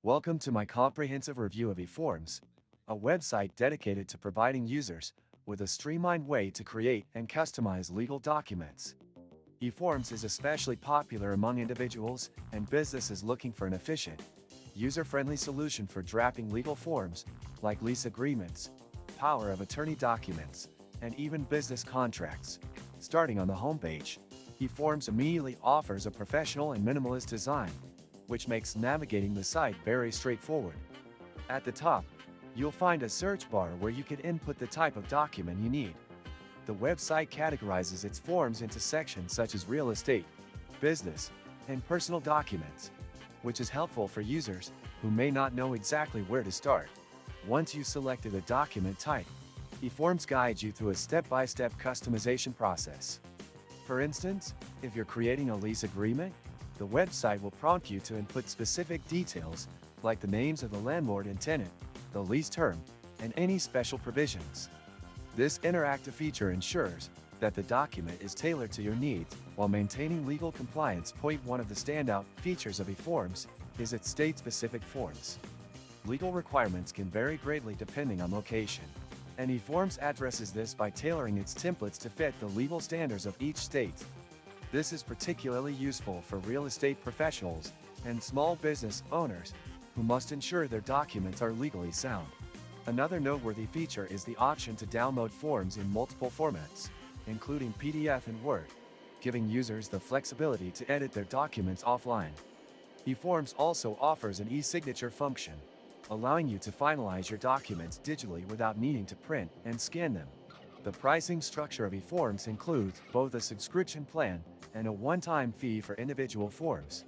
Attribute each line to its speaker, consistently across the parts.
Speaker 1: Welcome to my comprehensive review of eForms, a website dedicated to providing users with a streamlined way to create and customize legal documents. eForms is especially popular among individuals and businesses looking for an efficient, user-friendly solution for drafting legal forms like lease agreements, power of attorney documents, and even business contracts. Starting on the homepage, eForms immediately offers a professional and minimalist design, which makes navigating the site very straightforward. At the top, you'll find a search bar where you can input the type of document you need. The website categorizes its forms into sections such as real estate, business, and personal documents, which is helpful for users who may not know exactly where to start. Once you've selected a document type, eForms guides you through a step-by-step customization process. For instance, if you're creating a lease agreement, the website will prompt you to input specific details like the names of the landlord and tenant, the lease term, and any special provisions. This interactive feature ensures that the document is tailored to your needs while maintaining legal compliance. One of the standout features of eForms is its state-specific forms. Legal requirements can vary greatly depending on location, and eForms addresses this by tailoring its templates to fit the legal standards of each state. This is particularly useful for real estate professionals and small business owners who must ensure their documents are legally sound. Another noteworthy feature is the option to download forms in multiple formats, including PDF and Word, giving users the flexibility to edit their documents offline. eForms also offers an e-signature function, allowing you to finalize your documents digitally without needing to print and scan them. The pricing structure of eForms includes both a subscription plan and a one-time fee for individual forms.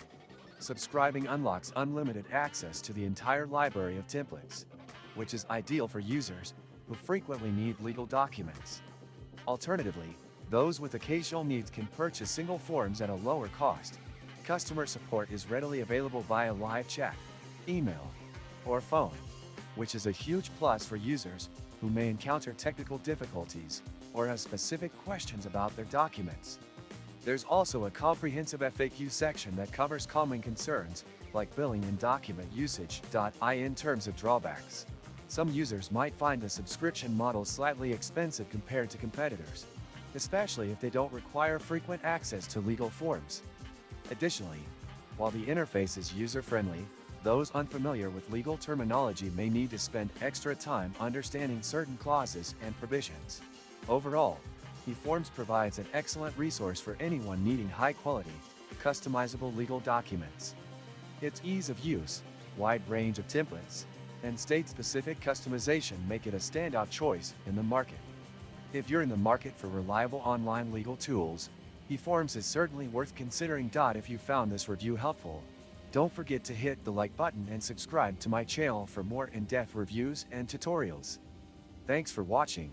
Speaker 1: Subscribing unlocks unlimited access to the entire library of templates, which is ideal for users who frequently need legal documents. Alternatively, those with occasional needs can purchase single forms at a lower cost. Customer support is readily available via live chat, email, or phone, which is a huge plus for users who may encounter technical difficulties or have specific questions about their documents. There's also a comprehensive FAQ section that covers common concerns like billing and document usage. In terms of drawbacks, some users might find the subscription model slightly expensive compared to competitors, especially if they don't require frequent access to legal forms. Additionally, while the interface is user-friendly, those unfamiliar with legal terminology may need to spend extra time understanding certain clauses and provisions. Overall, eForms provides an excellent resource for anyone needing high-quality, customizable legal documents. Its ease of use, wide range of templates, and state-specific customization make it a standout choice in the market. If you're in the market for reliable online legal tools, eForms is certainly worth considering. If you found this review helpful, don't forget to hit the like button and subscribe to my channel for more in-depth reviews and tutorials. Thanks for watching.